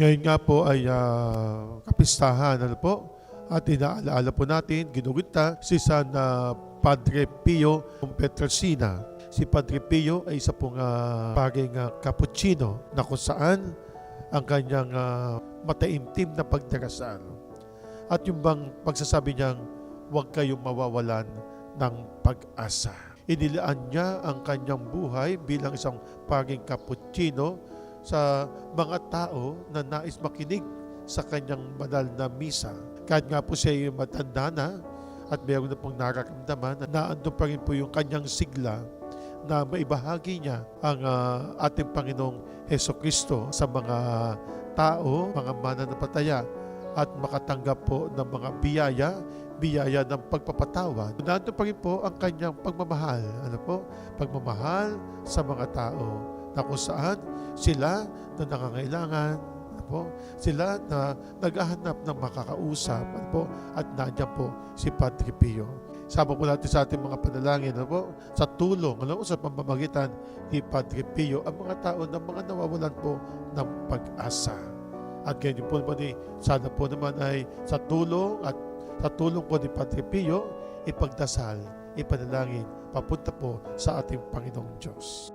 Ngayon nga po ay kapistahan, ano po, at inaalaala po natin, ginugunta si San Padre Pio Pietrelcina. Si Padre Pio ay isa pong paging cappuccino na kung saan ang kanyang mataimtim na pagdarasal. At yung bang pagsasabi niyang huwag kayong mawawalan ng pag-asa. Inilaan niya ang kanyang buhay bilang isang paging cappuccino sa mga tao na nais makinig sa kanyang banal na misa. Kahit nga po siya ay matanda na at mayroon na pong nararamdaman na andun pa rin po yung kanyang sigla na maibahagi niya ang ating Panginoong Hesukristo sa mga tao, mga mananampalaya at makatanggap po ng mga biyaya ng pagpapatawad. Nandun pa rin po ang kanyang pagmamahal. Pagmamahal sa mga tao na kung saan sila na nangangailangan, sila na naghahanap ng makakausap, at nandiyan po si Padre Pio. Sama po natin sa ating mga panalangin, sa tulong, sa pamamagitan ni Padre Pio, ang mga tao na mga nawawalan po ng pag-asa. At ganyan po naman sana po naman ay sa tulong po ni Padre Pio, ipagdasal, ipanalangin, papunta po sa ating Panginoong Diyos.